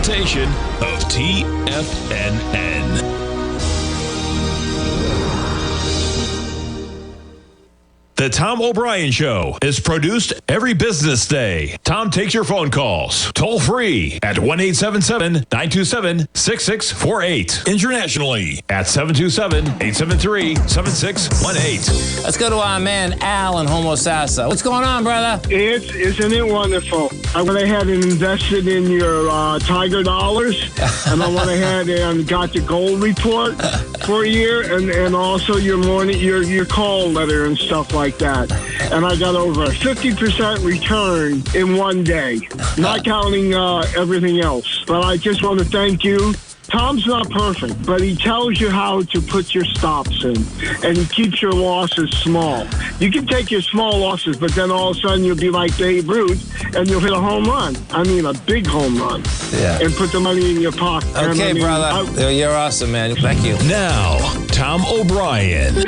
presentation of TFNN. The Tom O'Brien Show is produced every business day. Tom takes your phone calls toll free at 1-877-927-6648. Internationally at 727-873-7618. Let's go to our man Al in Homosassa. What's going on, brother? Isn't it wonderful? I went ahead and invested in your Tiger dollars, and I went ahead and got the gold report for a year, and also your morning, your call letter and stuff like that. And I got over a 50% return in one day, not counting everything else. But I just want to thank you. Tom's not perfect, but he tells you how to put your stops in, and he keeps your losses small. You can take your small losses, but then all of a sudden you'll be like Babe Ruth, and you'll hit a home run. I mean, a big home run. Yeah. And put the money in your pocket. Okay, brother. You're awesome, man. Thank you. Now, Tom O'Brien.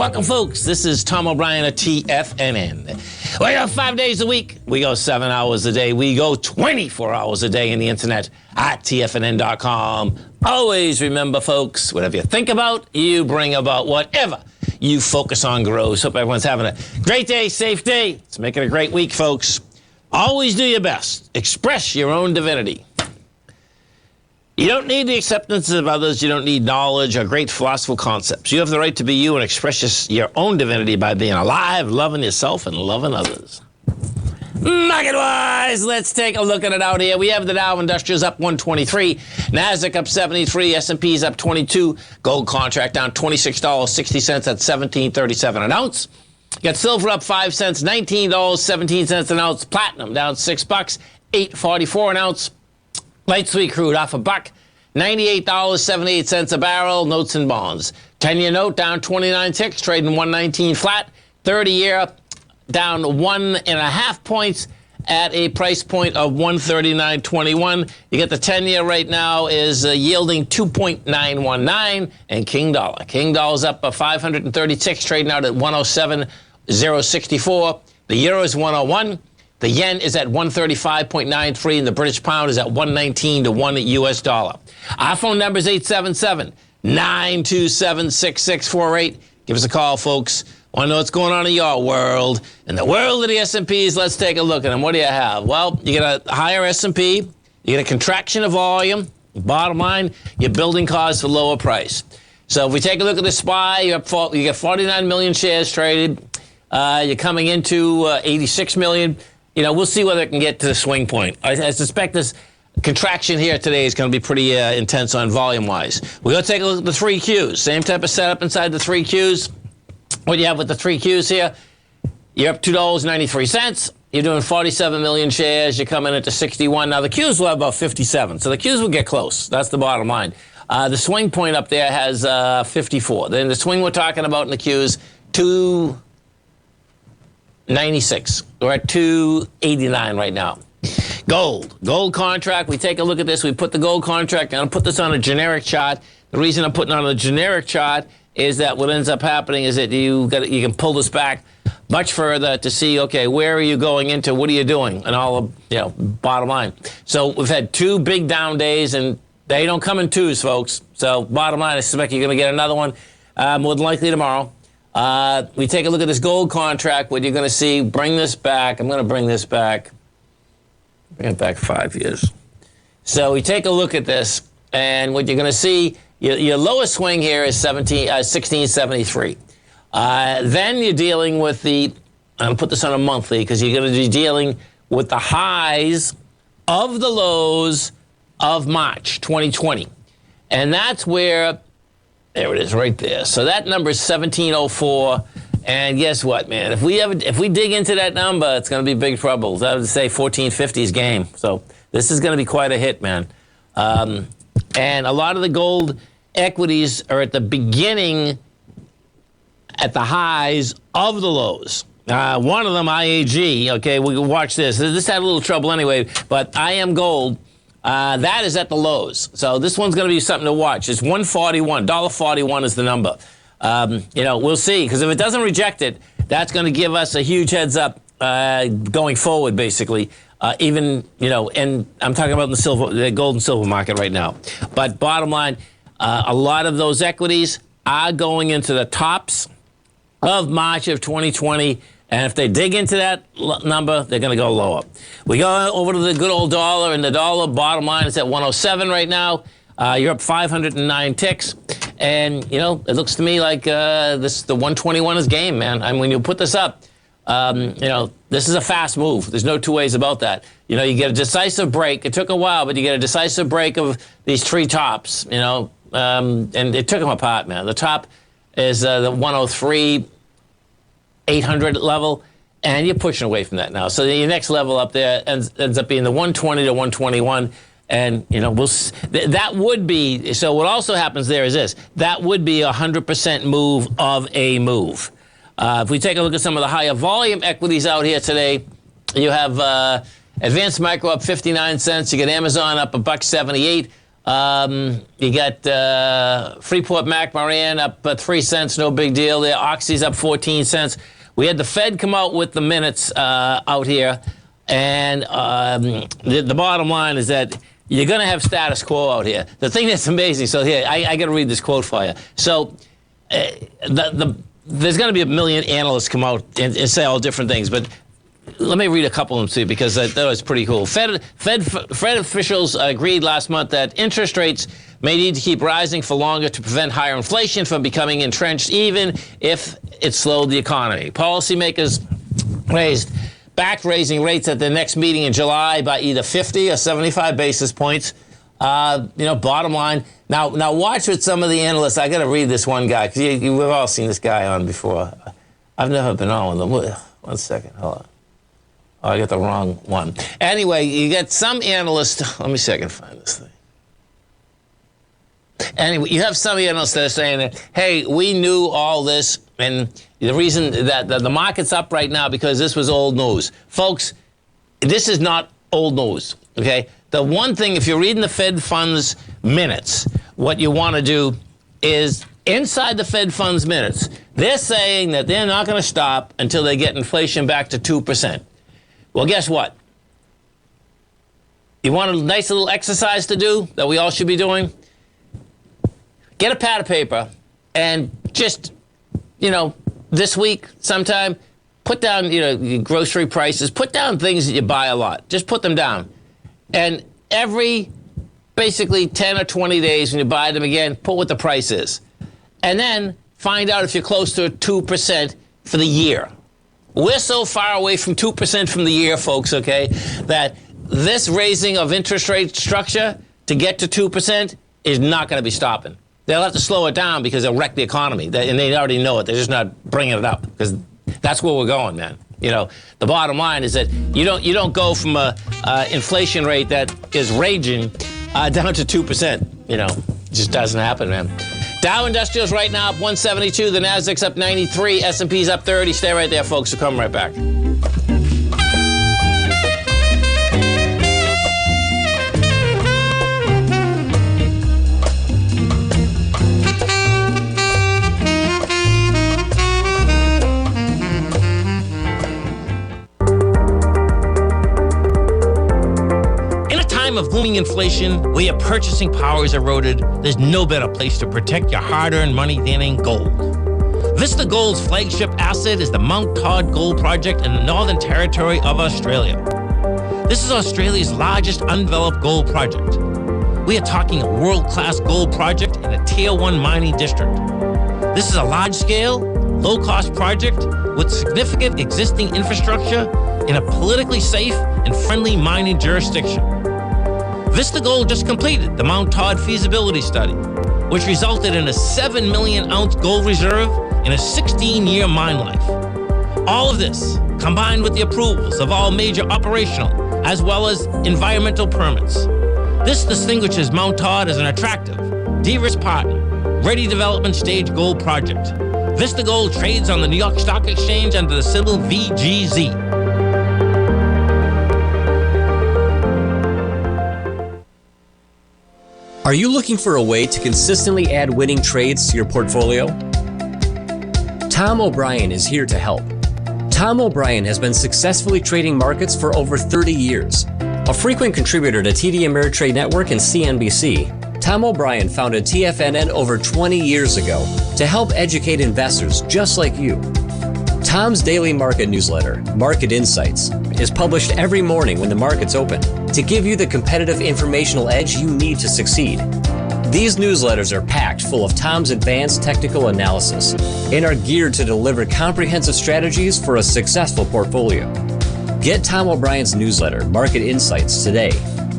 Welcome, folks. This is Tom O'Brien at TFNN. We go 5 days a week. We go 7 hours a day. We go 24 hours a day in the internet at TFNN.com. Always remember, folks, whatever you think about, you bring about. Whatever you focus on grows. Hope everyone's having a great day, safe day. Let's make it a great week, folks. Always do your best. Express your own divinity. You don't need the acceptance of others. You don't need knowledge or great philosophical concepts. You have the right to be you and express your own divinity by being alive, loving yourself, and loving others. Market-wise, let's take a look at it out here. We have the Dow Industrials up 123, Nasdaq up 73, S&P's up 22, gold contract down $26.60 at $17.37 an ounce. You got silver up 5 cents, $19.17 an ounce. Platinum down $6, $8.44 an ounce. Light sweet crude off $1, $98.78 a barrel. Notes and bonds. 10-year note down 29 ticks, trading 119 flat. 30-year down 1.5 points at a price point of 139.21. You get the 10-year right now is yielding 2.919, and King Dollar. King Dollar's up 536, trading out at 107.064. The euro is 101. The yen is at 135.93, and the British pound is at 119 to 1 US dollar. Our phone number is 877-927-6648. Give us a call, folks. Want to know what's going on in your world. In the world of the S&Ps, let's take a look at them. What do you have? Well, you get a higher S&P. You get a contraction of volume. Bottom line, you're building cars for lower price. So if we take a look at the SPY, you get 49 million shares traded. You're coming into 86 million. You know, we'll see whether it can get to the swing point. I suspect this contraction here today is going to be pretty intense on volume-wise. We're going to take a look at the 3 Qs. Same type of setup inside the 3 Qs. What you have with the 3 Qs here, you're up $2.93. You're doing 47 million shares. You're coming into 61. Now, the Qs will have about 57, so the Qs will get close. That's the bottom line. The swing point up there has 54. Then the swing we're talking about in the Qs, 296. We're at 289 right now. Gold contract. We take a look at this. We put the gold contract. I'm going to put this on a generic chart. The reason I'm putting it on a generic chart is that what ends up happening is that you can pull this back much further to see, okay, where are you going into? What are you doing? And all of, bottom line. So we've had 2 big down days, and they don't come in twos, folks. So bottom line, I suspect you're going to get another one more than likely tomorrow. We take a look at this gold contract. What you're going to see, bring this back. I'm going to bring this back. Bring it back 5 years. So we take a look at this, and what you're going to see, your lowest swing here is 1673. Then you're dealing with I'm going to put this on a monthly because you're going to be dealing with the highs of the lows of March 2020. And that's where, there it is right there. So that number is 1704. And guess what, man? If we dig into that number, it's going to be big trouble. I would say 1450's game. So this is going to be quite a hit, man. And a lot of the gold equities are at the beginning, at the highs of the lows. One of them, IAG, okay, we can watch this. This had a little trouble anyway, but IM Gold, that is at the lows. So this one's going to be something to watch. It's $1.41. $1.41 is the number. We'll see, because if it doesn't reject it, that's going to give us a huge heads up going forward, basically. Even, and I'm talking about the gold and silver market right now. But bottom line, a lot of those equities are going into the tops of March of 2020. And if they dig into that number, they're going to go lower. We go over to the good old dollar, and the dollar bottom line is at 107 right now. You're up 509 ticks. And, it looks to me like the 121 is game, man. I mean, when you put this up, this is a fast move. There's no two ways about that. You get a decisive break. It took a while, but you get a decisive break of these three tops, and it took them apart, man. The top is the 103, 800 level, and you're pushing away from that now. So your next level up there ends up being the 120 to 121. And, that would be, so what also happens there is this, that would be a 100% move of a move. If we take a look at some of the higher volume equities out here today, you have Advanced Micro up 59 cents. You get Amazon up $1.78. You got Freeport McMoran up 3 cents. No big deal there. Oxy's up 14 cents. We had the Fed come out with the minutes out here. And the bottom line is that you're going to have status quo out here. The thing that's amazing, so here, I got to read this quote for you. So there's going to be a million analysts come out and say all different things, but let me read a couple of them to you because that was pretty cool. Fed officials agreed last month that interest rates may need to keep rising for longer to prevent higher inflation from becoming entrenched, even if it slowed the economy. Policymakers raising rates at the next meeting in July by either 50 or 75 basis points. Bottom line. Now watch with some of the analysts. I got to read this one guy because we've all seen this guy on before. I've never been on with him. 1 second, hold on. Oh, I got the wrong one. Anyway, you get some analysts. Let me see if I can find this thing. Anyway, you have some analysts that are saying that, hey, we knew all this, and the reason that the market's up right now because this was old news. Folks, this is not old news, okay? The one thing, if you're reading the Fed funds minutes, what you want to do is inside the Fed funds minutes, they're saying that they're not going to stop until they get inflation back to 2%. Well, guess what? You want a nice little exercise to do that we all should be doing? Get a pad of paper and just, this week sometime, put down, your grocery prices, put down things that you buy a lot. Just put them down. And every basically 10 or 20 days when you buy them again, put what the price is. And then find out if you're close to 2% for the year. We're so far away from 2% from the year, folks, okay, that this raising of interest rate structure to get to 2% is not going to be stopping. They'll have to slow it down because it'll wreck the economy. And they already know it. They're just not bringing it up because that's where we're going, man. The bottom line is that you don't go from a inflation rate that is raging down to 2%. It just doesn't happen, man. Dow Industrials right now up 172. The Nasdaq's up 93. S&P's up 30. Stay right there, folks. We'll come right back. Of booming inflation, where your purchasing power is eroded, there's no better place to protect your hard-earned money than in gold. Vista Gold's flagship asset is the Mount Todd Gold Project in the Northern Territory of Australia. This is Australia's largest undeveloped gold project. We are talking a world-class gold project in a Tier 1 mining district. This is a large-scale, low-cost project with significant existing infrastructure in a politically safe and friendly mining jurisdiction. Vista Gold just completed the Mount Todd feasibility study, which resulted in a 7 million ounce gold reserve and a 16-year mine life. All of this, combined with the approvals of all major operational as well as environmental permits. This distinguishes Mount Todd as an attractive, de-risk partner, ready development stage gold project. Vista Gold trades on the New York Stock Exchange under the symbol VGZ. Are you looking for a way to consistently add winning trades to your portfolio? Tom O'Brien is here to help. Tom O'Brien has been successfully trading markets for over 30 years. A frequent contributor to TD Ameritrade Network and CNBC, Tom O'Brien founded TFNN over 20 years ago to help educate investors just like you. Tom's daily market newsletter, Market Insights, is published every morning when the markets open to give you the competitive informational edge you need to succeed. These newsletters are packed full of Tom's advanced technical analysis and are geared to deliver comprehensive strategies for a successful portfolio. Get Tom O'Brien's newsletter, Market Insights, today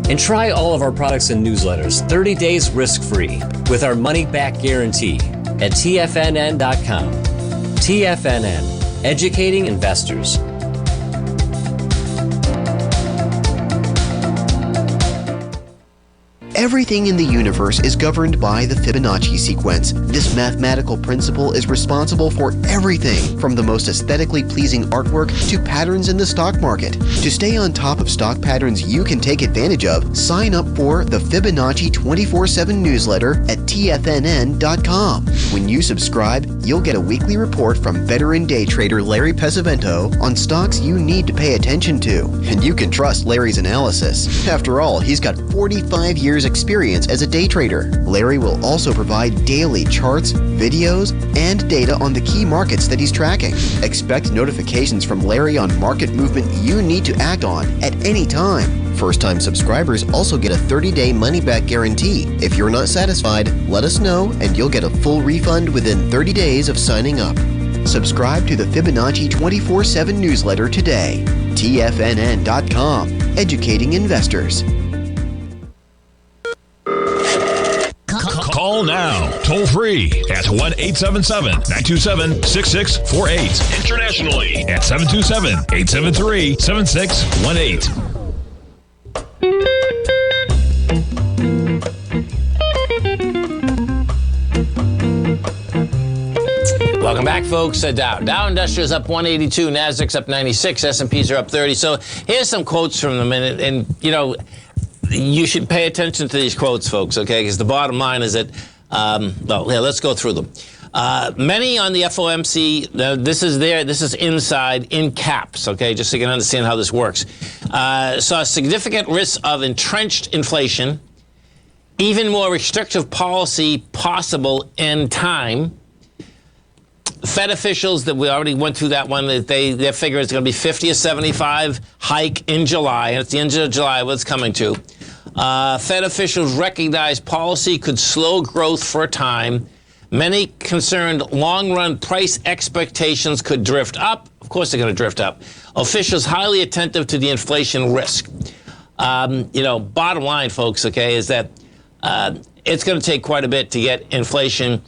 and try all of our products and newsletters 30 days risk-free with our money-back guarantee at TFNN.com. TFNN, educating investors. Everything in the universe is governed by the Fibonacci sequence. This mathematical principle is responsible for everything from the most aesthetically pleasing artwork to patterns in the stock market. To stay on top of stock patterns you can take advantage of, sign up for the Fibonacci 24/7 newsletter at TFNN.com. When you subscribe, you'll get a weekly report from veteran day trader Larry Pesavento on stocks you need to pay attention to. And you can trust Larry's analysis. After all, he's got 45 years experience as a day trader. Larry will also provide daily charts, videos, and data on the key markets that he's tracking. Expect notifications from Larry on market movement you need to act on at any time. First-time subscribers also get a 30-day money-back guarantee. If you're not satisfied, let us know and you'll get a full refund within 30 days of signing up. Subscribe to the Fibonacci 24/7 newsletter today. TFNN.com, educating investors. Call now, toll free at 1-877-927-6648. Internationally at 727-873-7618. Welcome back, folks. Dow Industrial's up 182, Nasdaq's up 96, S&Ps are up 30. So here's some quotes from the minute, and you should pay attention to these quotes, folks, okay? Because the bottom line is that, let's go through them. Many on the FOMC, this is inside in caps, okay? Just so you can understand how this works. Saw significant risks of entrenched inflation, even more restrictive policy possible in time. Fed officials, that we already went through that one, their figure is going to be 50 or 75 hike in July, and it's the end of July what it's coming to. Fed officials recognize policy could slow growth for a time. Many concerned long-run price expectations could drift up. Of course they're going to drift up. Officials highly attentive to the inflation risk. Bottom line, folks, okay, is that it's going to take quite a bit to get inflation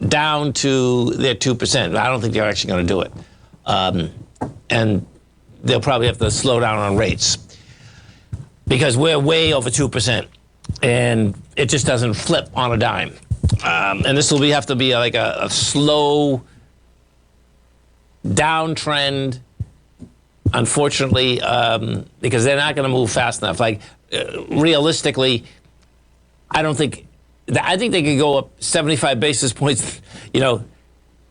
down to their 2%. I don't think they're actually going to do it. And they'll probably have to slow down on rates because we're way over 2%. And it just doesn't flip on a dime. And this will have to be like a slow downtrend, unfortunately, because they're not going to move fast enough. Realistically, I think they could go up 75 basis points,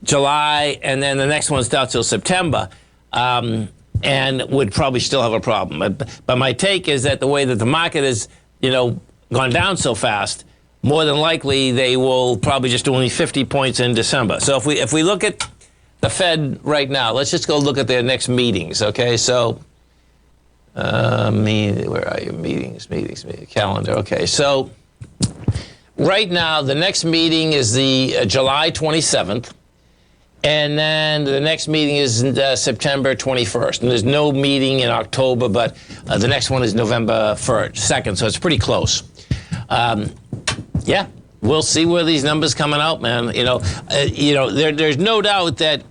July, and then the next one's down till September, and would probably still have a problem. But my take is that the way that the market has, gone down so fast, more than likely they will probably just do only 50 points in December. So if we look at the Fed right now, let's just go look at their next meetings, okay? So, where are your meetings, calendar, okay. So right now, the next meeting is the July 27th, and then the next meeting is September 21st. And there's no meeting in October, but the next one is November 2nd, so it's pretty close. We'll see where these numbers coming out, man. There's no doubt that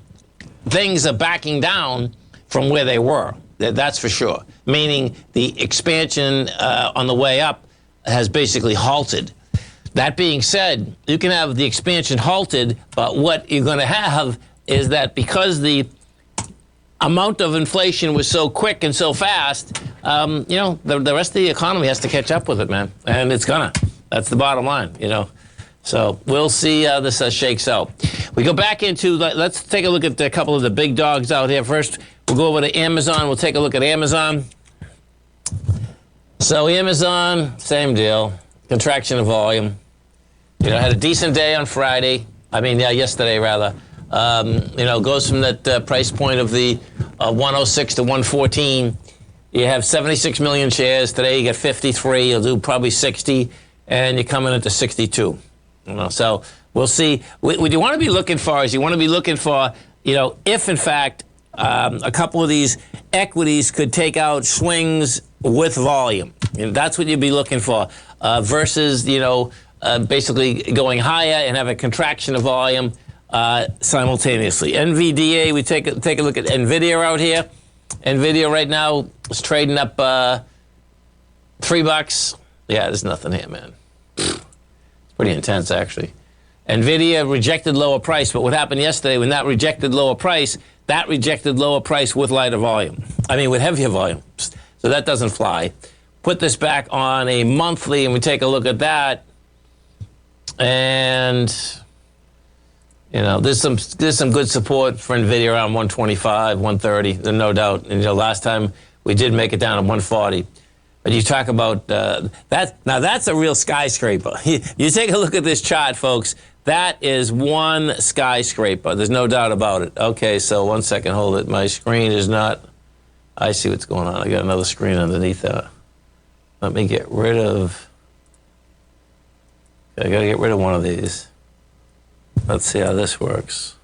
things are backing down from where they were. That's for sure. Meaning the expansion on the way up has basically halted. That being said, you can have the expansion halted, but what you're going to have is that because the amount of inflation was so quick and so fast, the rest of the economy has to catch up with it, man. And it's gonna. That's the bottom line, So we'll see how this shakes out. We go back into, let's take a look at a couple of the big dogs out here. First, we'll go over to Amazon. We'll take a look at Amazon. So Amazon, same deal. Contraction of volume. Had a decent day on Friday. Yesterday rather. Goes from that price point of the 106 to 114. You have 76 million shares. Today you get 53. You'll do probably 60, and you're coming into 62. So we'll see. What you want to be looking for is if in fact a couple of these equities could take out swings with volume. That's what you'd be looking for versus basically going higher and have a contraction of volume simultaneously. NVDA, we take a look at NVIDIA out here. NVIDIA right now is trading up $3. Yeah, there's nothing here, man. Pretty intense, actually. NVIDIA rejected lower price, but what happened yesterday when that rejected lower price with lighter volume. With heavier volume. So that doesn't fly. Put this back on a monthly, and we take a look at that. And, there's some good support for NVIDIA around 125, 130, there's no doubt. And, last time we did make it down to 140. But you talk about that. Now, that's a real skyscraper. You take a look at this chart, folks. That is one skyscraper. There's no doubt about it. Okay, so 1 second, hold it. My screen is not. I see what's going on. I got another screen underneath that. Let me get rid of. I got to get rid of one of these. Let's see how this works.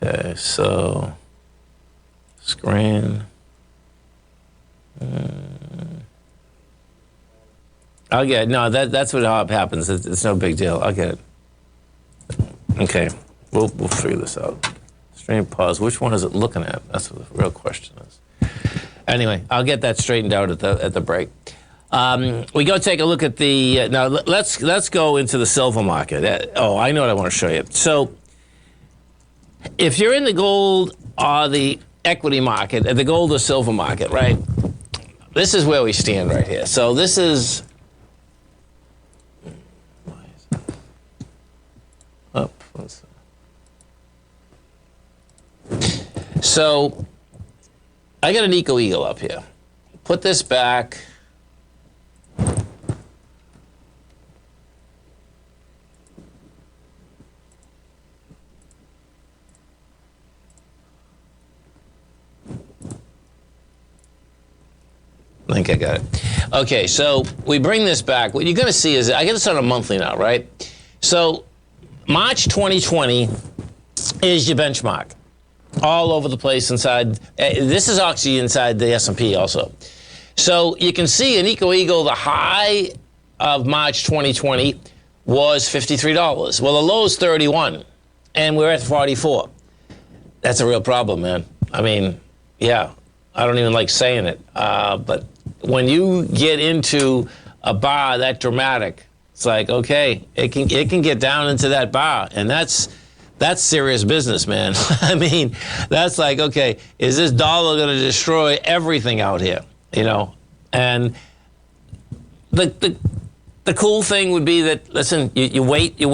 Okay, so screen. I'll get it. No, that's what happens. It's no big deal. I'll get it. Okay, we'll figure this out. Stream pause. Which one is it looking at? That's what the real question is. Anyway, I'll get that straightened out at the break. We go take a look at the now. Let's go into the silver market. I know what I want to show you. So, if you're in the gold or the equity market, the gold or silver market, right? This is where we stand right here. So this is. So I got an Eco Eagle up here. Put this back. I think I got it. Okay, so we bring this back. What you're going to see is, I get this on a monthly now, right? So March 2020 is your benchmark. All over the place inside. This is actually inside the S&P also. So you can see an Eco Eagle, the high of March 2020 was $53. Well, the low is 31, and we're at 44. That's a real problem, man. Yeah, I don't even like saying it, but when you get into a bar that dramatic, it's like, okay, it can get down into that bar, and that's serious business, man. That's like, okay, is this dollar going to destroy everything out here? And the cool thing would be that, listen, you wait. There's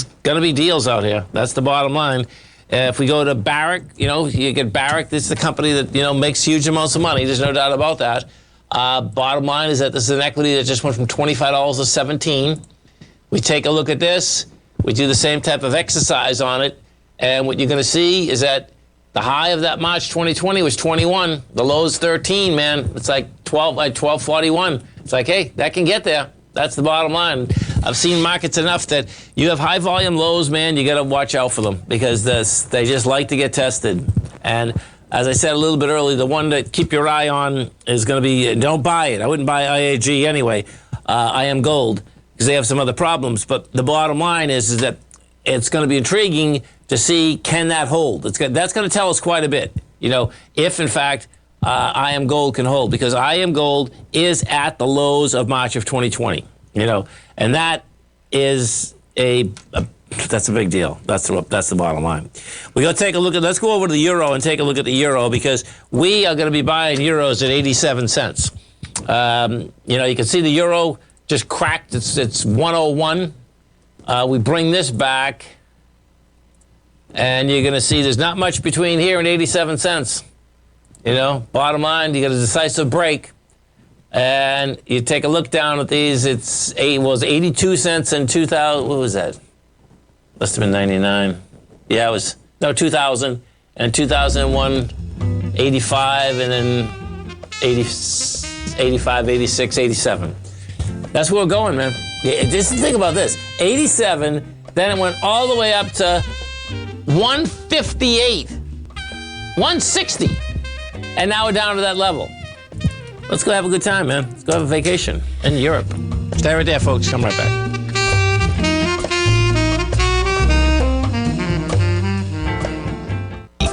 going to be deals out here. That's the bottom line. If we go to Barrick, you get Barrick. This is the company that, makes huge amounts of money. There's no doubt about that. Bottom line is that this is an equity that just went from $25 to $17. We take a look at this. We do the same type of exercise on it. And what you're going to see is that the high of that March 2020 was 21. The low is 13, man. It's like 1241. It's like, hey, that can get there. That's the bottom line. I've seen markets enough that you have high volume lows, man. You got to watch out for them because they just like to get tested. And as I said a little bit earlier, the one to keep your eye on is going to be, don't buy it. I wouldn't buy IAG anyway. I am gold because they have some other problems. But the bottom line is that it's going to be intriguing to see, can that hold? That's going to tell us quite a bit, if in fact I am gold can hold, because I am gold is at the lows of March of 2020, and that is that's a big deal. That's the bottom line. Let's go over to the euro and take a look at the euro, because we are going to be buying euros at 87 cents. You can see the euro just cracked. It's 101. We bring this back, and you're going to see there's not much between here and 87 cents. Bottom line, you get a decisive break. And you take a look down at these. It was 82 cents in 2000. What was that? Must have been 99. Yeah, it was 2000 and 2001, 85, and then 85, 86, 87. That's where we're going, man. Just think about this: 87, then it went all the way up to 158, 160, and now we're down to that level. Let's go have a good time, man. Let's go have a vacation in Europe. Stay right there, folks. Come right back.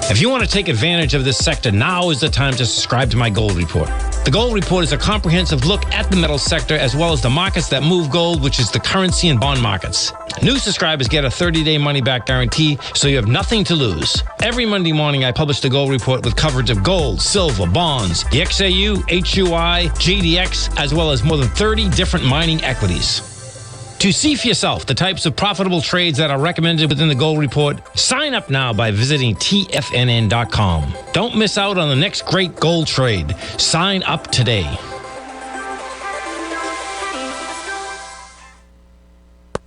If you want to take advantage of this sector, now is the time to subscribe to my Gold Report. The Gold Report is a comprehensive look at the metal sector as well as the markets that move gold, which is the currency and bond markets. New subscribers get a 30-day money-back guarantee, so you have nothing to lose. Every Monday morning, I publish the Gold Report with coverage of gold, silver, bonds, the XAU, HUI, GDX, as well as more than 30 different mining equities. To see for yourself the types of profitable trades that are recommended within the Gold Report, sign up now by visiting TFNN.com. Don't miss out on the next great gold trade. Sign up today.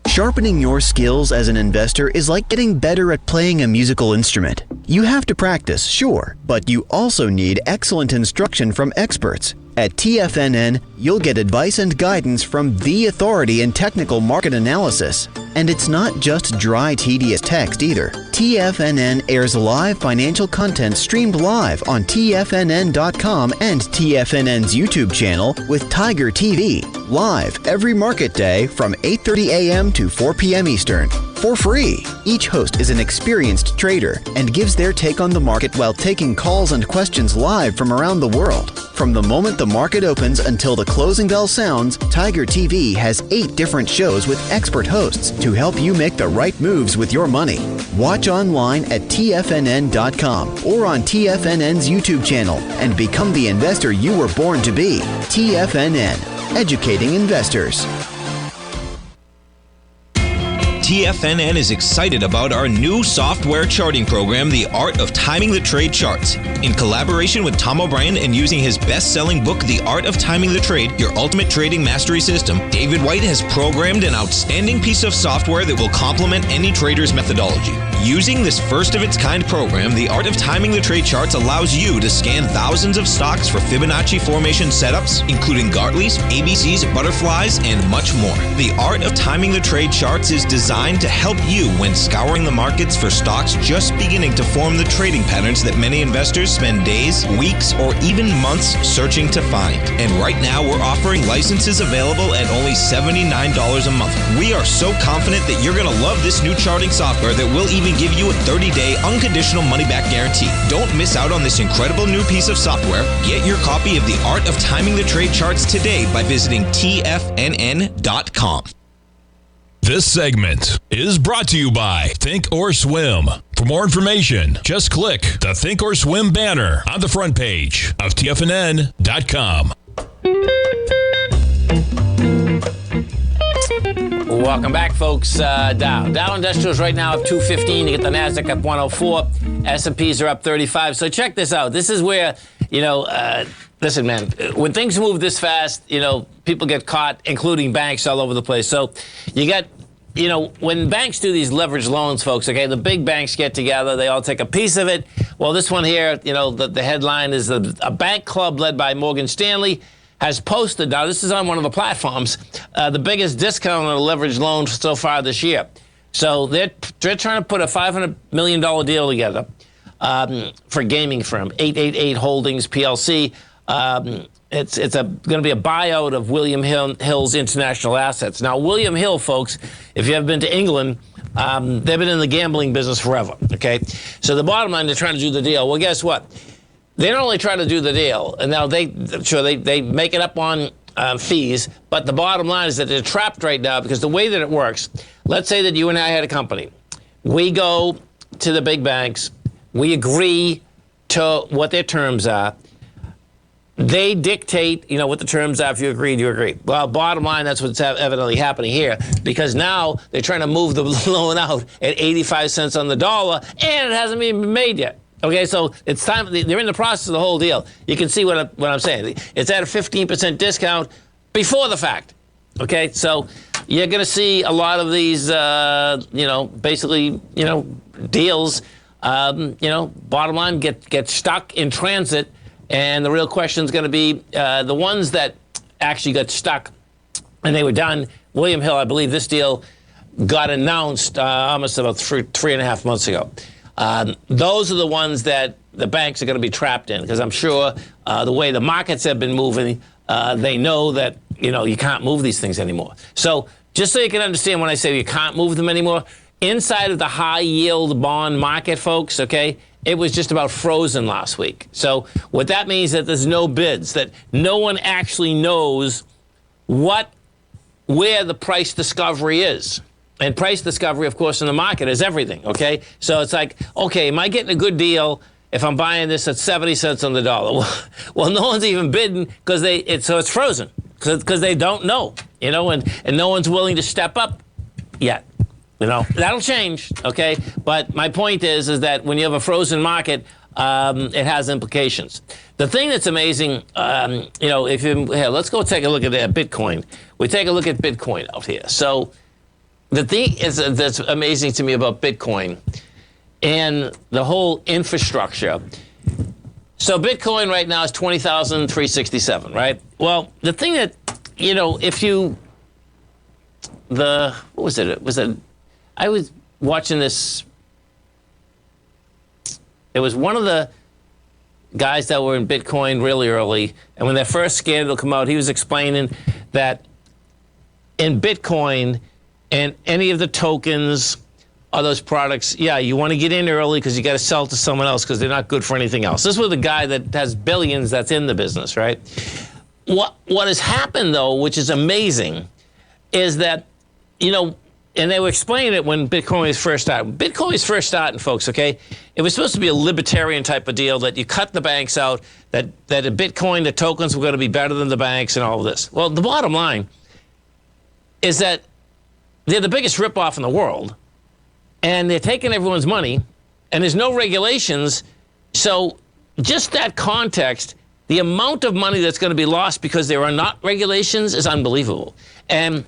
Sharpening your skills as an investor is like getting better at playing a musical instrument. You have to practice, sure, but you also need excellent instruction from experts. At TFNN, you'll get advice and guidance from the authority in technical market analysis. And it's not just dry, tedious text either. TFNN airs live financial content streamed live on TFNN.com and TFNN's YouTube channel with Tiger TV, live every market day from 8:30 a.m. to 4 p.m. Eastern. For free. Each host is an experienced trader and gives their take on the market while taking calls and questions live from around the world. From the moment the market opens until the closing bell sounds, Tiger TV has 8 different shows with expert hosts to help you make the right moves with your money. Watch online at TFNN.com or on TFNN's YouTube channel and become the investor you were born to be. TFNN, educating investors. TFNN is excited about our new software charting program, The Art of Timing the Trade Charts. In collaboration with Tom O'Brien and using his best-selling book, The Art of Timing the Trade, Your Ultimate Trading Mastery System, David White has programmed an outstanding piece of software that will complement any trader's methodology. Using this first-of-its-kind program, The Art of Timing the Trade Charts allows you to scan thousands of stocks for Fibonacci formation setups, including Gartleys, ABCs, butterflies, and much more. The Art of Timing the Trade Charts is designed to help you when scouring the markets for stocks just beginning to form the trading patterns that many investors spend days, weeks, or even months searching to find. And right now, we're offering licenses available at only $79 a month. We are so confident that you're going to love this new charting software that will even give you a 30-day unconditional money-back guarantee. Don't miss out on this incredible new piece of software. Get your copy of The Art of Timing the Trade Charts today by visiting TFNN.com. This segment is brought to you by Thinkorswim. For more information, just click the Thinkorswim banner on the front page of TFNN.com. Welcome back, folks. Dow Industrials right now up 215. You get the Nasdaq up 104. S&Ps are up 35. So check this out. This is where, listen, man, when things move this fast, people get caught, including banks all over the place. So you got, when banks do these leveraged loans, folks, okay, the big banks get together, they all take a piece of it. Well, this one here, the headline is a bank club led by Morgan Stanley has posted, now this is on one of the platforms, the biggest discount on a leveraged loan so far this year. So they're trying to put a $500 million deal together for a gaming firm, 888 Holdings PLC. It's going to be a buyout of William Hill's international assets. Now, William Hill, folks, if you have been to England, they've been in the gambling business forever, okay? So the bottom line, they're trying to do the deal. Well, guess what? They don't only try to do the deal, and now they make it up on fees, but the bottom line is that they're trapped right now because the way that it works, let's say that you and I had a company. We go to the big banks. We agree to what their terms are. they dictate, what the terms are. If you agreed, you agree. Well, bottom line, that's what's evidently happening here, because now they're trying to move the loan out at 85 cents on the dollar, and it hasn't even been made yet. Okay, so it's time. They're in the process of the whole deal. You can see what I'm saying. It's at a 15% discount before the fact. Okay, so you're going to see a lot of these, basically, deals, bottom line, get stuck in transit. And the real question is going to be the ones that actually got stuck and they were done. William Hill, I believe this deal got announced almost about 3.5 months ago. Those are the ones that the banks are going to be trapped in, because I'm sure the way the markets have been moving, they know that, you can't move these things anymore. So just so you can understand when I say you can't move them anymore, inside of the high yield bond market, folks, okay, it was just about frozen last week. So what that means is that there's no bids, that no one actually knows where the price discovery is. And price discovery, of course, in the market is everything, okay? So it's like, okay, am I getting a good deal if I'm buying this at 70 cents on the dollar? Well, no one's even bidding because so it's frozen, because they don't know, and no one's willing to step up yet. That'll change, okay? But my point is that when you have a frozen market, it has implications. The thing that's amazing, let's go take a look at Bitcoin. We take a look at Bitcoin out here. So the thing that's amazing to me about Bitcoin and the whole infrastructure. So Bitcoin right now is 20,367, right? Well, the thing that, what was it? I was watching this. It was one of the guys that were in Bitcoin really early, and when that first scandal came out, he was explaining that in Bitcoin and any of the tokens or those products, you want to get in early because you got to sell to someone else because they're not good for anything else. This was the guy that has billions that's in the business, right? What has happened, though, which is amazing, is that, and they were explaining it when Bitcoin was first starting. Bitcoin was first starting, folks, okay? It was supposed to be a libertarian type of deal, that you cut the banks out, that a Bitcoin, the tokens were going to be better than the banks and all of this. Well, the bottom line is that they're the biggest ripoff in the world, and they're taking everyone's money, and there's no regulations. So just that context, the amount of money that's going to be lost because there are not regulations is unbelievable. And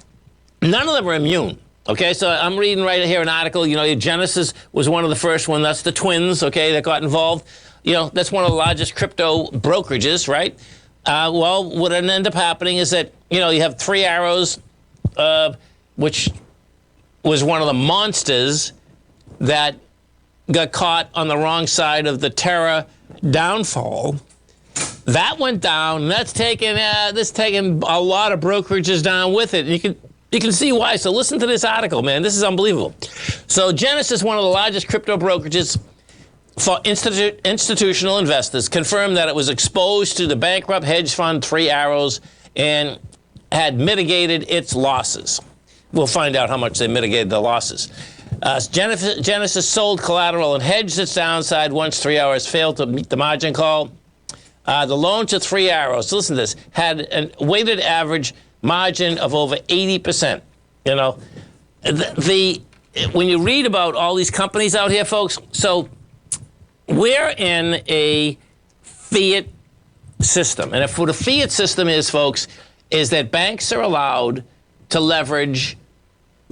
none of them are immune. Okay, so I'm reading right here an article, Genesis was one of the first one. That's the twins, okay, that got involved. That's one of the largest crypto brokerages, right? Well, what ended up happening is that, you have Three Arrows, which was one of the monsters that got caught on the wrong side of the Terra downfall. That went down, and that's taken a lot of brokerages down with it. And you can see why. So listen to this article, man. This is unbelievable. So Genesis, one of the largest crypto brokerages for institutional investors, confirmed that it was exposed to the bankrupt hedge fund Three Arrows and had mitigated its losses. We'll find out how much they mitigated the losses. Genesis sold collateral and hedged its downside once 3 Arrows failed to meet the margin call. The loan to 3 Arrows, listen to this, had a weighted average margin of over 80%. When you read about all these companies out here, folks, so we're in a fiat system. And what a fiat system is, folks, is that banks are allowed to leverage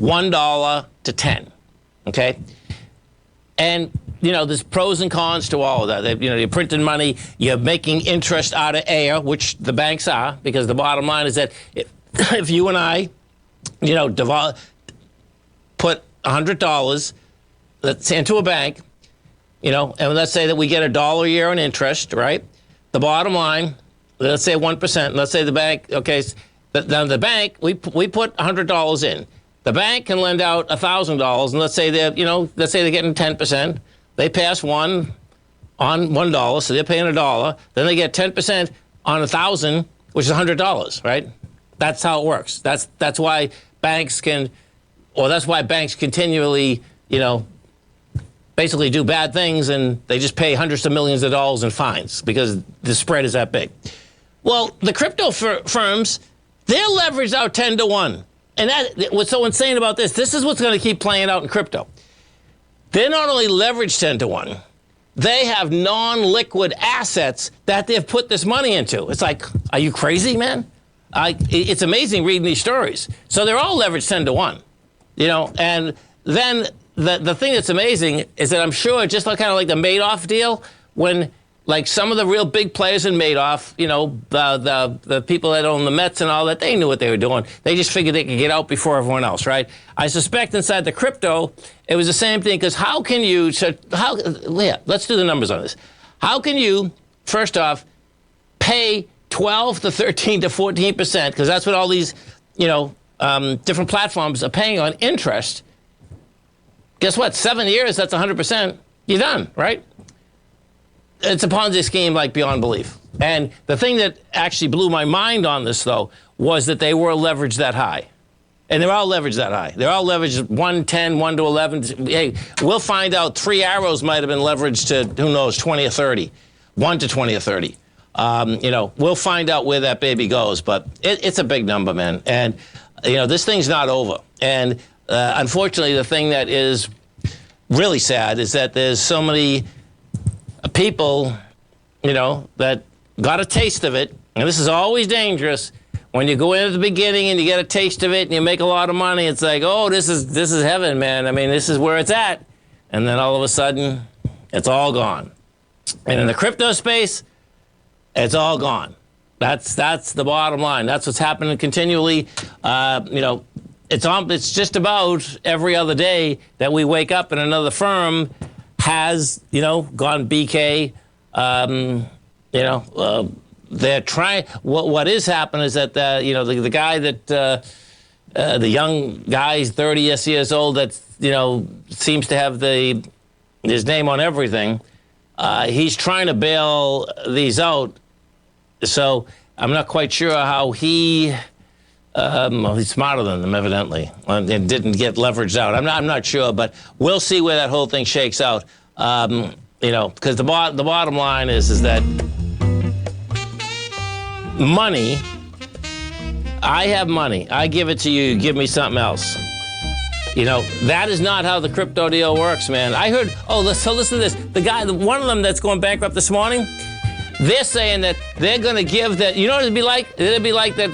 $1 to 10, okay? And, there's pros and cons to all of that. You're printing money, you're making interest out of air, which the banks are, because the bottom line is that if you and I, put $100 into a bank, and let's say that we get $1 a year in interest, right? The bottom line, let's say 1%. Let's say the bank, okay, now the bank, we put $100 in. The bank can lend out $1,000, and let's say they're getting 10%. They pass one on $1, so they're paying $1. Then they get 10% on $1,000, which is $100, right? That's how it works. That's why banks continually, basically do bad things, and they just pay hundreds of millions of dollars in fines because the spread is that big. Well, the crypto firms, they're leveraged out 10 to 1. And what's so insane about this is what's going to keep playing out in crypto. They're not only leveraged 10 to 1, they have non-liquid assets that they've put this money into. It's like, are you crazy, man? It's amazing reading these stories. So they're all leveraged 10 to 1, and then the thing that's amazing is that I'm sure, just kind of like the Madoff deal, when like some of the real big players in Madoff, the people that own the Mets and all that, they knew what they were doing. They just figured they could get out before everyone else, right? I suspect inside the crypto, it was the same thing, because let's do the numbers on this. How can you, first off, pay 12 to 13 to 14%, because that's what all these, different platforms are paying on interest. Guess what? 7 years, that's 100%. You're done, right? It's a Ponzi scheme like beyond belief. And the thing that actually blew my mind on this, though, was that they were leveraged that high. And they're all leveraged that high. They're all leveraged 110, 1 to 11. Hey, we'll find out 3 arrows might have been leveraged to, who knows, 20 or 30. 1 to 20 or 30. We'll find out where that baby goes. But it's a big number, man. And, this thing's not over. And unfortunately, the thing that is really sad is that there's so many people, that got a taste of it. And this is always dangerous. When you go in at the beginning and you get a taste of it and you make a lot of money, it's like, oh, this is heaven, man. I mean, this is where it's at. And then all of a sudden, it's all gone. And in the crypto space, it's all gone. That's the bottom line. That's what's happening continually. It's just about every other day that we wake up and another firm has, gone BK. They're trying. What is happening is that the guy that the young guy, he's 30 years old, that seems to have his name on everything. He's trying to bail these out. So I'm not quite sure how he. He's smarter than them, evidently, and didn't get leveraged out. I'm not sure, but we'll see where that whole thing shakes out. Because the bottom line is that money. I have money. I give it to you. You give me something else. That is not how the crypto deal works, man. I heard. So listen to this. One of them that's going bankrupt this morning. They're saying that they're going to give that, what it'd be like? It'd be like that,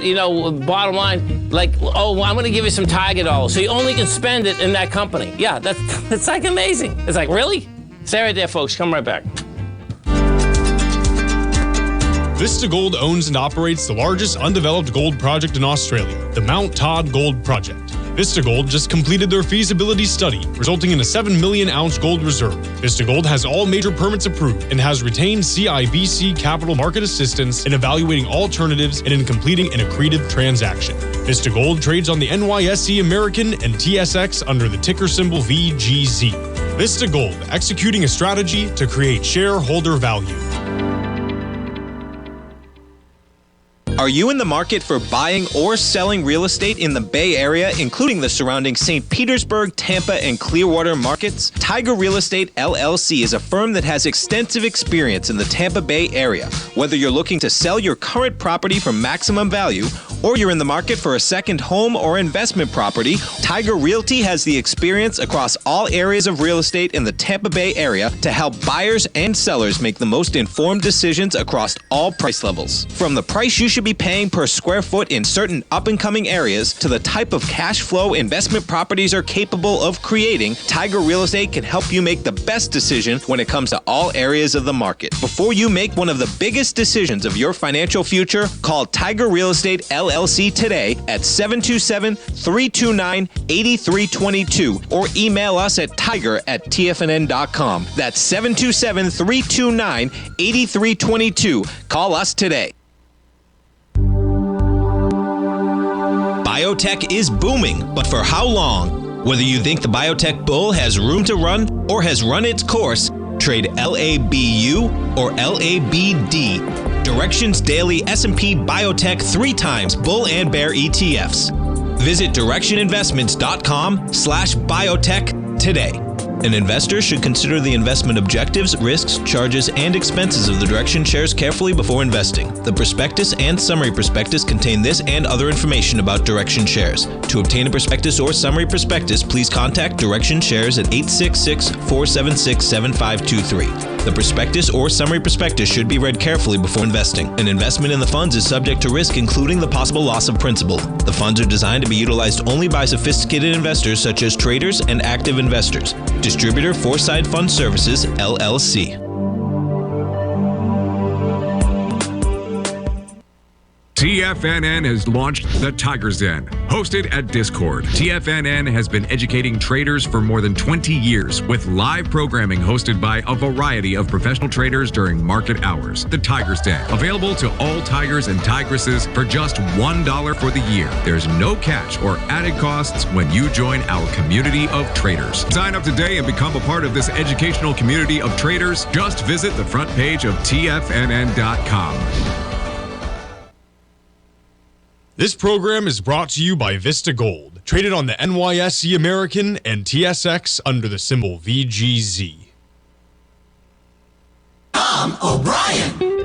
bottom line, like, I'm going to give you some Tiger dollars, so you only can spend it in that company. Yeah, that's like amazing. It's like, really? Stay right there, folks. Come right back. Vista Gold owns and operates the largest undeveloped gold project in Australia, the Mount Todd Gold Project. Vista Gold just completed their feasibility study, resulting in a 7 million ounce gold reserve. Vista Gold has all major permits approved and has retained CIBC capital market assistance in evaluating alternatives and in completing an accretive transaction. Vista Gold trades on the NYSE American and TSX under the ticker symbol VGZ. Vista Gold, executing a strategy to create shareholder value. Are you in the market for buying or selling real estate in the Bay Area, including the surrounding St. Petersburg, Tampa, and Clearwater markets? Tiger Real Estate LLC is a firm that has extensive experience in the Tampa Bay area. Whether you're looking to sell your current property for maximum value, or you're in the market for a second home or investment property, Tiger Realty has the experience across all areas of real estate in the Tampa Bay area to help buyers and sellers make the most informed decisions across all price levels. From the price you should be paying per square foot in certain up-and-coming areas to the type of cash flow investment properties are capable of creating, Tiger Real Estate can help you make the best decision when it comes to all areas of the market. Before you make one of the biggest decisions of your financial future, call Tiger Real Estate LLC today at 727-329-8322 or email us at tiger@tfnn.com. That's 727-329-8322. Call us today. Biotech is booming, but for how long? Whether you think the biotech bull has room to run or has run its course, trade LABU or LABD. Directions Daily S&P Biotech 3 times bull and bear ETFs. Visit directioninvestments.com/biotech today. An investor should consider the investment objectives, risks, charges, and expenses of the direction shares carefully before investing. The prospectus and summary prospectus contain this and other information about direction shares. To obtain a prospectus or summary prospectus, please contact Direction Shares at 866-476-7523. The prospectus or summary prospectus should be read carefully before investing. An investment in the funds is subject to risk, including the possible loss of principal. The funds are designed to be utilized only by sophisticated investors such as traders and active investors. Distributor Foreside Fund Services, LLC. TFNN has launched the Tiger's Den. Hosted at Discord, TFNN has been educating traders for more than 20 years with live programming hosted by a variety of professional traders during market hours. The Tiger's Den, available to all tigers and tigresses for just $1 for the year. There's no catch or added costs when you join our community of traders. Sign up today and become a part of this educational community of traders. Just visit the front page of TFNN.com. This program is brought to you by Vista Gold, traded on the NYSE American and TSX under the symbol VGZ. Tom O'Brien.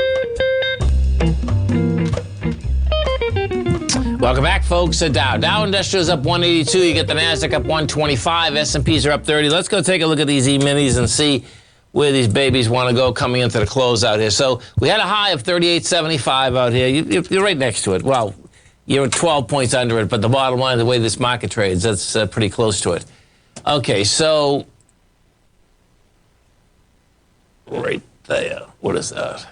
Welcome back, folks. Dow Industrials up 182. You get the Nasdaq up 125. S&Ps are up 30. Let's go take a look at these E-minis and see where these babies want to go coming into the close out here. So we had a high of 38.75 out here. You're right next to it. Well, you're 12 points under it, but the bottom line, the way this market trades, that's pretty close to it. Okay, so right there. What is that?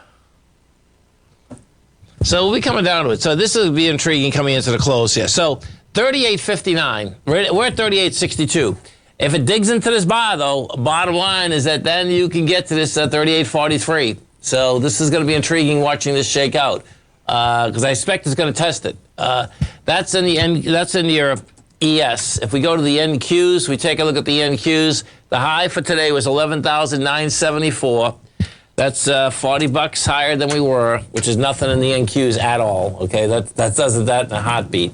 So we'll be coming down to it. So this will be intriguing coming into the close here. So 38.59. We're at 38.62. If it digs into this bar, though, bottom line is that then you can get to this 38.43. So this is going to be intriguing watching this shake out. Because I expect it's going to test it. That's in the end. That's in your ES. If we go to the NQs, we take a look at the NQs. The high for today was 11,974. That's $40 higher than we were, which is nothing in the NQs at all. Okay, that doesn't that in a heartbeat.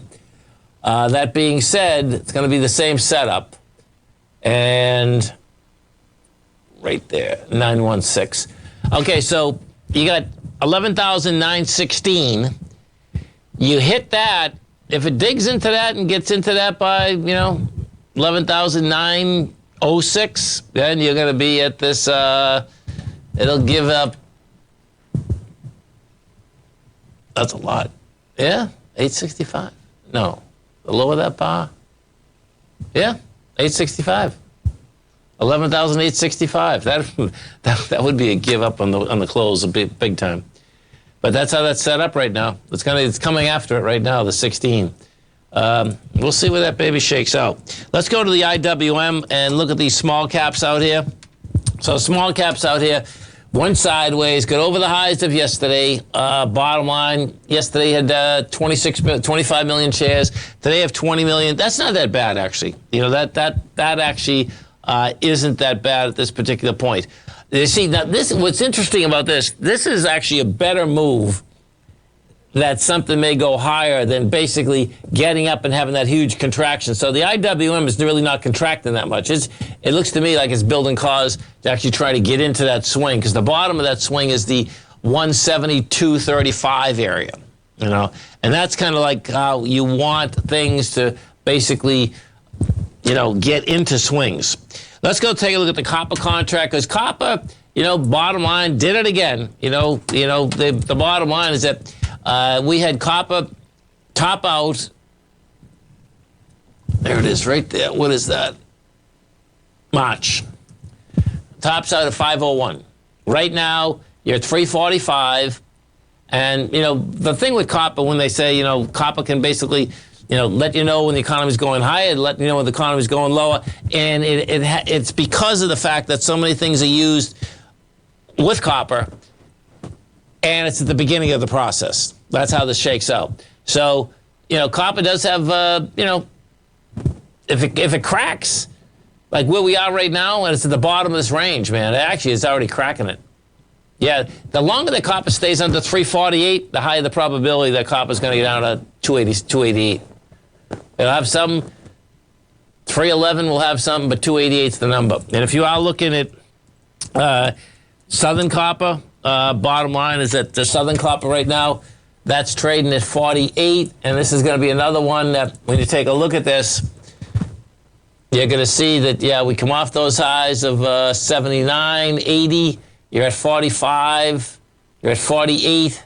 That being said, it's going to be the same setup, and right there, 916. Okay, so you got 11,916. You hit that. If it digs into that and gets into that by, 11,906, then you're going to be at this, it'll give up, that's a lot. Yeah, 865. No, the lower that bar. Yeah, 865. 11,865. That would be a give up on the close, a big time. But that's how that's set up right now. It's coming after it right now, the 16. We'll see where that baby shakes out. Let's go to the IWM and look at these small caps out here. So small caps out here, one sideways, got over the highs of yesterday. Bottom line, yesterday had 25 million shares. Today have 20 million. That's not that bad, actually. That actually isn't that bad at this particular point. You see, now what's interesting about this is actually a better move that something may go higher than basically getting up and having that huge contraction. So the IWM is really not contracting that much. It looks to me like it's building cause to actually try to get into that swing, because the bottom of that swing is the 172.35 area, and that's kind of like how you want things to basically, get into swings. Let's go take a look at the copper contract, because copper, bottom line, did it again. The bottom line is that we had copper top out. There it is right there. What is that? March. Tops out at 501. Right now, you're at 345. And, the thing with copper, when they say, copper can basically, let you know when the economy's going higher, let you know when the economy's going lower. And it's because of the fact that so many things are used with copper, and it's at the beginning of the process. That's how this shakes out. So, copper does have, if it cracks, like where we are right now, and it's at the bottom of this range, man, actually it's already cracking it. Yeah, the longer that copper stays under 348, the higher the probability that copper's going to get down to 280, 288. It'll have some 311 will have something, but 288's the number. And if you are looking at Southern Copper, bottom line is that the Southern Copper right now, that's trading at 48, and this is going to be another one that when you take a look at this, you're going to see that, yeah, we come off those highs of 79, 80, you're at 45, you're at 48,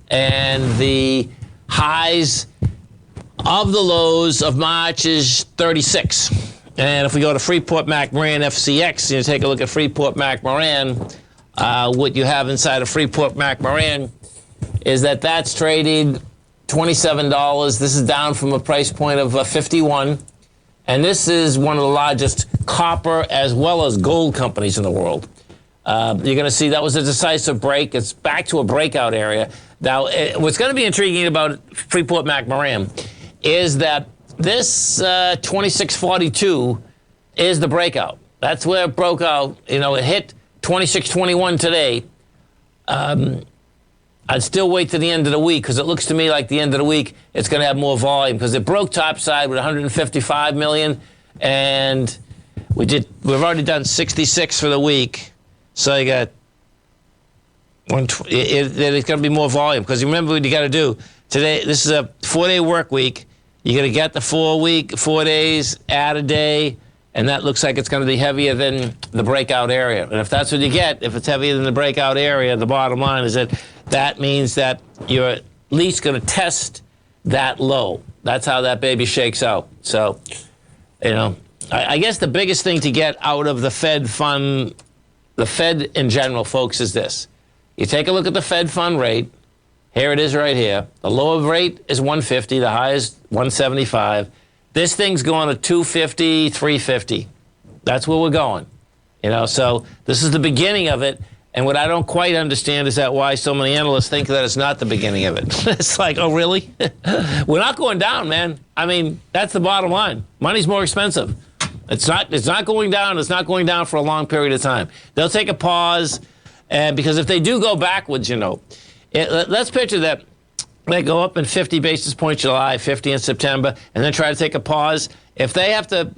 and the highs of the lows of March is 36. And if we go to Freeport-McMoRan FCX, you take a look at Freeport-McMoRan, what you have inside of Freeport-McMoRan is that that's trading $27. This is down from a price point of 51. And this is one of the largest copper as well as gold companies in the world. You're going to see that was a decisive break. It's back to a breakout area. Now, what's going to be intriguing about Freeport-McMoRan is that this 2642 is the breakout. That's where it broke out. You know, it hit 2621 today. I'd still wait to the end of the week because it looks to me like the end of the week it's going to have more volume because it broke topside with 155 million, and we've already done 66 for the week, so you got it's going to be more volume because you remember what you got to do today. This is a 4-day work week. You're going to get the 4 days, add a day, and that looks like it's going to be heavier than the breakout area. And if that's what you get, if it's heavier than the breakout area, the bottom line is that means that you're at least going to test that low. That's how that baby shakes out. So, you know, I guess the biggest thing to get out of the Fed fund, the Fed in general, folks, is this. You take a look at the Fed fund rate. Here it is right here. The low rate is 150. The high is 175. This thing's going to 250, 350. That's where we're going. You know, so this is the beginning of it. And what I don't quite understand is that why so many analysts think that it's not the beginning of it. It's like, oh, really? We're not going down, man. I mean, that's the bottom line. Money's more expensive. It's not going down. It's not going down for a long period of time. They'll take a pause, and because if they do go backwards, you know, let's picture that they go up in 50 basis points July, 50 in September, and then try to take a pause. If they have to,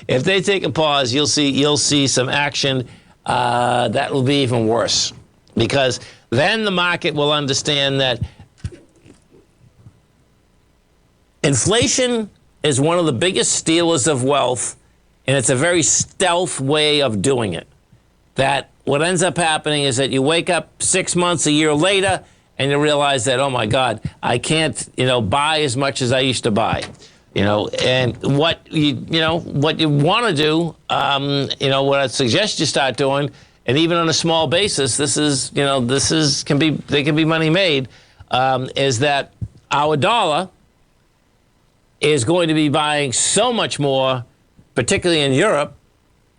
if they take a pause, you'll see some action. That will be even worse because then the market will understand that inflation is one of the biggest stealers of wealth, and it's a very stealth way of doing it. That what ends up happening is that you wake up 6 months, a year later, and you realize that, oh my God, I can't, buy as much as I used to buy. And what you want to do, what I suggest you start doing, and even on a small basis, they can be money made, is that our dollar is going to be buying so much more, particularly in Europe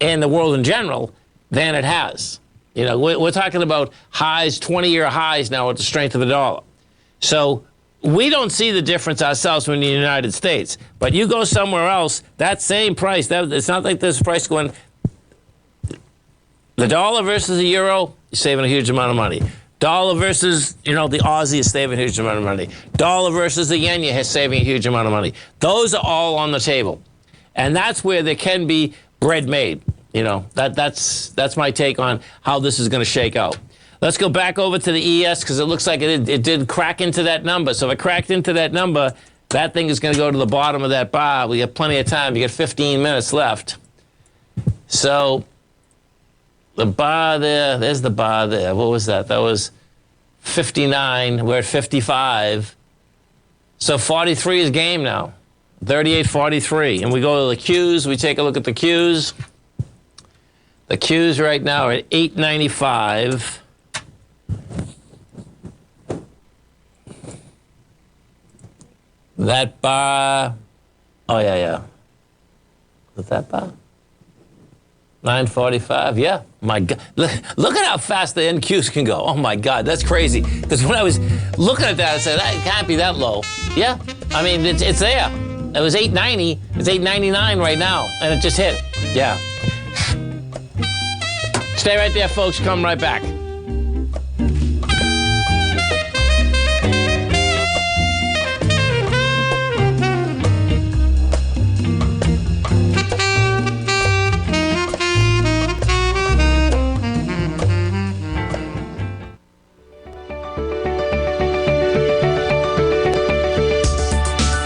and the world in general, than it has. We're talking about highs, 20-year highs now with the strength of the dollar. So we don't see the difference ourselves when in the United States. But you go somewhere else, that same price, it's not like this price going, the dollar versus the euro, you're saving a huge amount of money. Dollar versus, the Aussie is saving a huge amount of money. Dollar versus the yen, you're saving a huge amount of money. Those are all on the table. And that's where there can be bread made. That's my take on how this is going to shake out. Let's go back over to the ES because it looks like it did crack into that number. So if it cracked into that number, that thing is going to go to the bottom of that bar. We have plenty of time. You got 15 minutes left. So the bar there, there's the bar there. What was that? That was 59. We're at 55. So 43 is game now. 38-43. And we go to the Qs. We take a look at the Qs. The Qs right now are at 895. That bar, oh yeah. Was that bar? 945, yeah. My God, look at how fast the NQs can go. Oh my God, that's crazy. Because when I was looking at that, I said, it can't be that low. Yeah, I mean, it's there. It was 890, it's 899 right now, and it just hit. Yeah. Stay right there, folks. Come right back.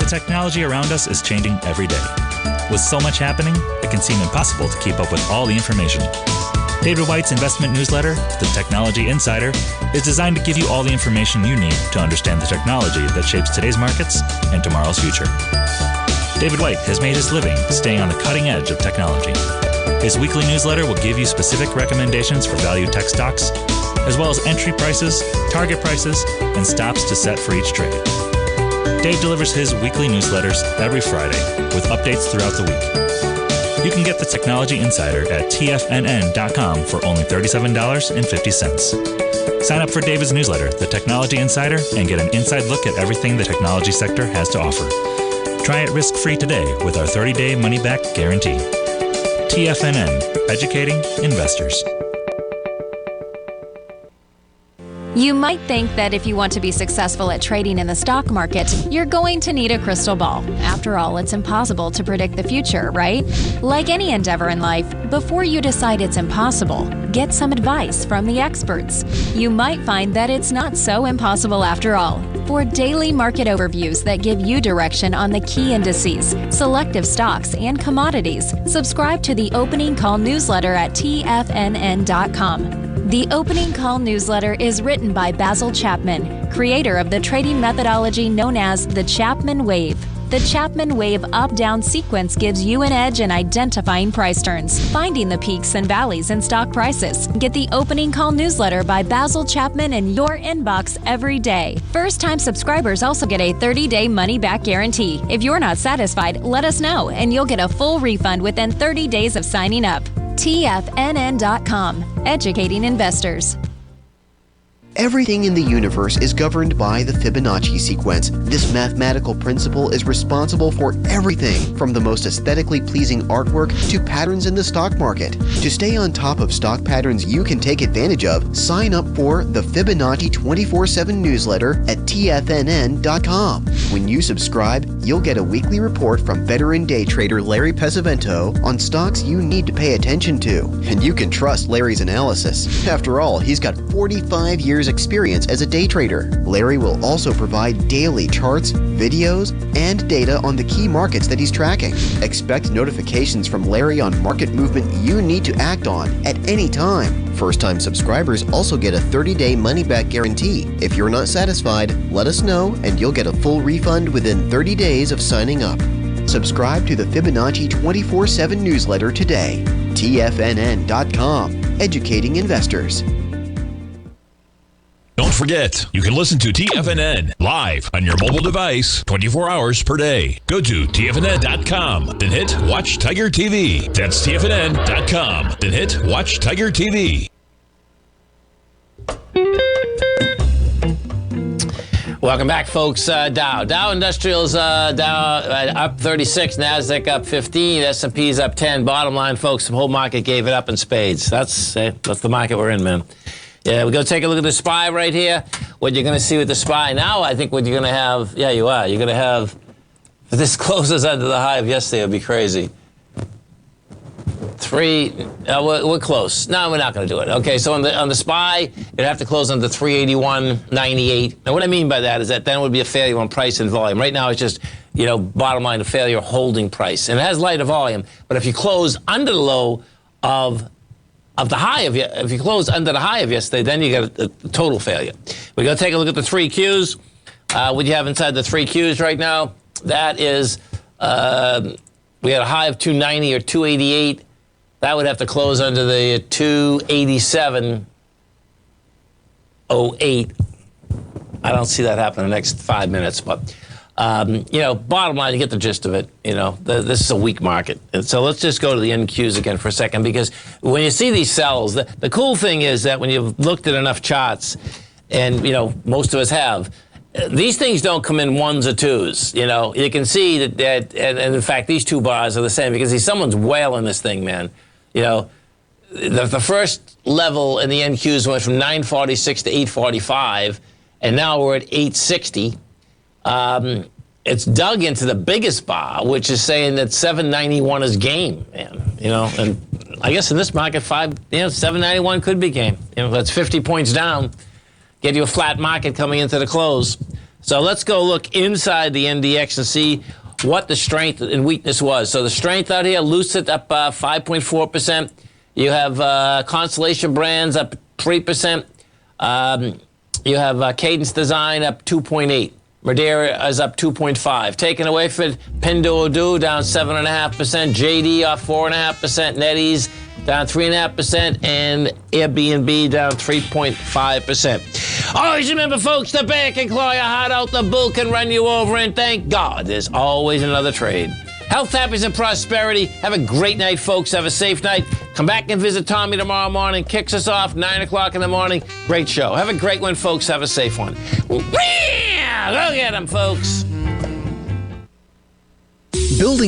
technology around us is changing every day. With so much happening, it can seem impossible to keep up with all the information. David White's investment newsletter, The Technology Insider, is designed to give you all the information you need to understand the technology that shapes today's markets and tomorrow's future. David White has made his living staying on the cutting edge of technology. His weekly newsletter will give you specific recommendations for value tech stocks, as well as entry prices, target prices, and stops to set for each trade. Dave delivers his weekly newsletters every Friday with updates throughout the week. You can get the Technology Insider at TFNN.com for only $37.50. Sign up for David's newsletter, The Technology Insider, and get an inside look at everything the technology sector has to offer. Try it risk-free today with our 30-day money-back guarantee. TFNN, educating investors. You might think that if you want to be successful at trading in the stock market, you're going to need a crystal ball. After all, it's impossible to predict the future, right? Like any endeavor in life, before you decide it's impossible, get some advice from the experts. You might find that it's not so impossible after all. For daily market overviews that give you direction on the key indices, selective stocks, and commodities, subscribe to the Opening Call newsletter at TFNN.com. The Opening Call newsletter is written by Basil Chapman, creator of the trading methodology known as the Chapman Wave. The Chapman Wave up-down sequence gives you an edge in identifying price turns, finding the peaks and valleys in stock prices. Get the Opening Call newsletter by Basil Chapman in your inbox every day. First-time subscribers also get a 30-day money-back guarantee. If you're not satisfied, let us know, and you'll get a full refund within 30 days of signing up. TFNN.com, educating investors. Everything in the universe is governed by the Fibonacci sequence. This mathematical principle is responsible for everything from the most aesthetically pleasing artwork to patterns in the stock market. To stay on top of stock patterns you can take advantage of, sign up for the Fibonacci 24/7 newsletter at TFNN.com. When you subscribe, you'll get a weekly report from veteran day trader Larry Pesavento on stocks you need to pay attention to. And you can trust Larry's analysis. After all, he's got 45 years experience as a day trader. Larry will also provide daily charts, videos, and data on the key markets that he's tracking. Expect notifications from Larry on market movement you need to act on at any time. First-time subscribers also get a 30-day money-back guarantee. If you're not satisfied, let us know and you'll get a full refund within 30 days of signing up. Subscribe to the Fibonacci 24/7 newsletter today. TFNN.com, educating investors. Don't forget, you can listen to TFNN live on your mobile device 24 hours per day. Go to TFNN.com, then hit Watch Tiger TV. That's TFNN.com, then hit Watch Tiger TV. Welcome back, folks. Dow Industrials up 36, NASDAQ up 15, S&P's up 10. Bottom line, folks, the whole market gave it up in spades. That's the market we're in, man. Yeah, we go take a look at the SPY right here. What you're going to see with the SPY now, I think what you're going to have, yeah, you are. You're going to have, if this closes under the high of yesterday, it'll be crazy. We're close. No, we're not going to do it. Okay, so on the SPY, it'd have to close under 381.98. Now, what I mean by that is that then it would be a failure on price and volume. Right now, it's just, bottom line, a failure holding price. And it has lighter volume, but if you close under the low of the high if you close under the high of yesterday, then you get a total failure. We're going to take a look at the 3 Qs. What you have inside the 3 Qs right now, that is, we had a high of 290 or 288. That would have to close under the 287.08. I don't see that happen in the next 5 minutes, but bottom line, you get the gist of it. This is a weak market. And so let's just go to the NQs again for a second, because when you see these sells, the cool thing is that when you've looked at enough charts, and, most of us have, these things don't come in ones or twos. You can see that and in fact, these two bars are the same, because someone's whaling this thing, man. The first level in the NQs went from 946 to 845, and now we're at 860. It's dug into the biggest bar, which is saying that 791 is game, man. And I guess in this market, 791 could be game. That's 50 points down. Get you a flat market coming into the close. So let's go look inside the NDX and see what the strength and weakness was. So the strength out here, Lucid up 5.4%. You have Constellation Brands up 3%. You have Cadence Design up 2.8%. Madeira is up 2.5%. Taken away for Pinduoduo down 7.5%. JD off 4.5%. NetEase down 3.5%, and Airbnb down 3.5%. Always remember, folks, the bear can claw your heart out, the bull can run you over, and thank God there's always another trade. Health, happiness, and prosperity. Have a great night, folks. Have a safe night. Come back and visit Tommy tomorrow morning. Kicks us off 9 o'clock in the morning. Great show. Have a great one, folks. Have a safe one. Go get them, folks. Building